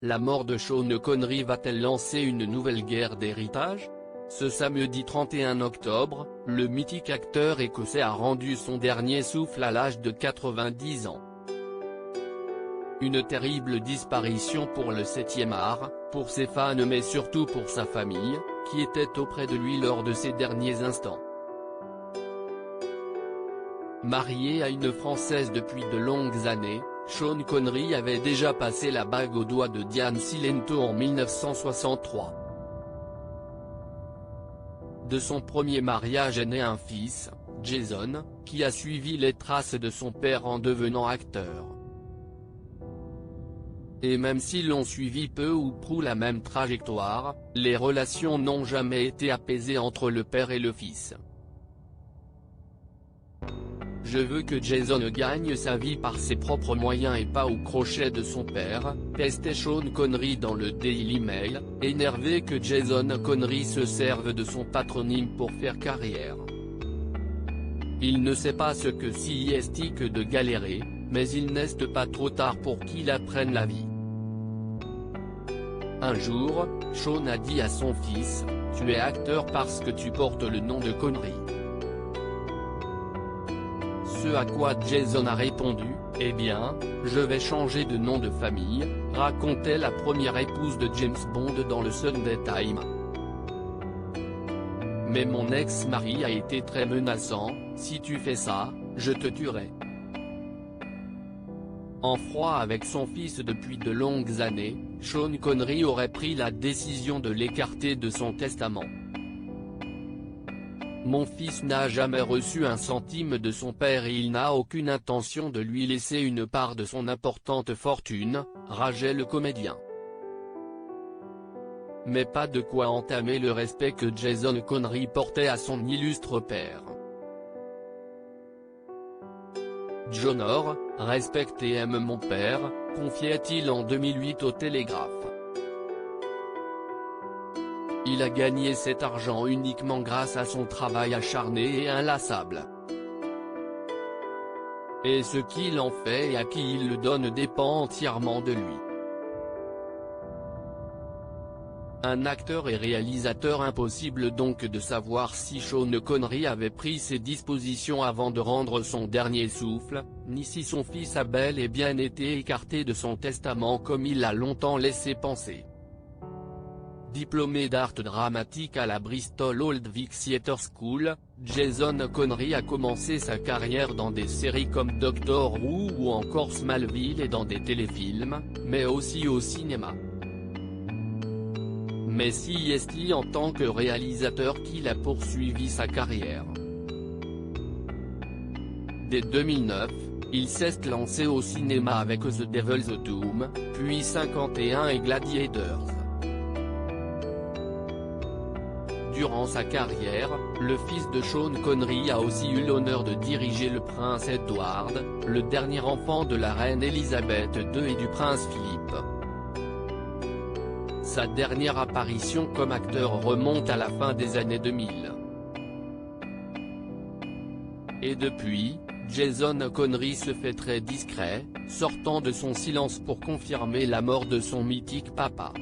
La mort de Sean Connery va-t-elle lancer une nouvelle guerre d'héritage? Ce samedi 31 octobre, le mythique acteur écossais a rendu son dernier souffle à l'âge de 90 ans. Une terrible disparition pour le 7e art, pour ses fans mais surtout pour sa famille, qui était auprès de lui lors de ses derniers instants. Marié à une Française depuis de longues années, Sean Connery avait déjà passé la bague au doigt de Diane Cilento en 1963. De son premier mariage est né un fils, Jason, qui a suivi les traces de son père en devenant acteur. Et même s'ils ont suivi peu ou prou la même trajectoire, les relations n'ont jamais été apaisées entre le père et le fils. Je veux que Jason gagne sa vie par ses propres moyens et pas au crochet de son père, testait Sean Connery dans le Daily Mail, énervé que Jason Connery se serve de son patronyme pour faire carrière. Il ne sait pas ce que c'est que de galérer, mais il n'est pas trop tard pour qu'il apprenne la vie. Un jour, Sean a dit à son fils, « Tu es acteur parce que tu portes le nom de Connery ». Ce à quoi Jason a répondu, « Eh bien, je vais changer de nom de famille », racontait la première épouse de James Bond dans le Sunday Times. Mais mon ex-mari a été très menaçant, « Si tu fais ça, je te tuerai ». En froid avec son fils depuis de longues années, Sean Connery aurait pris la décision de l'écarter de son testament. Mon fils n'a jamais reçu un centime de son père et il n'a aucune intention de lui laisser une part de son importante fortune, rageait le comédien. Mais pas de quoi entamer le respect que Jason Connery portait à son illustre père. J'honore, respecte et aime mon père, confiait-il en 2008 au Télégraphe. Il a gagné cet argent uniquement grâce à son travail acharné et inlassable. Et ce qu'il en fait et à qui il le donne dépend entièrement de lui. Un acteur et réalisateur, impossible donc de savoir si Sean Connery avait pris ses dispositions avant de rendre son dernier souffle, ni si son fils a bel et bien été écarté de son testament comme il l'a longtemps laissé penser. Diplômé d'art dramatique à la Bristol Old Vic Theatre School, Jason Connery a commencé sa carrière dans des séries comme Doctor Who ou encore Smallville et dans des téléfilms, mais aussi au cinéma. Mais c'est en tant que réalisateur qu'il a poursuivi sa carrière. Dès 2009, il s'est lancé au cinéma avec The Devil's Doom, puis 51 et Gladiators. Durant sa carrière, le fils de Sean Connery a aussi eu l'honneur de diriger le prince Edward, le dernier enfant de la reine Elisabeth II et du prince Philippe. Sa dernière apparition comme acteur remonte à la fin des années 2000. Et depuis, Jason Connery se fait très discret, sortant de son silence pour confirmer la mort de son mythique papa.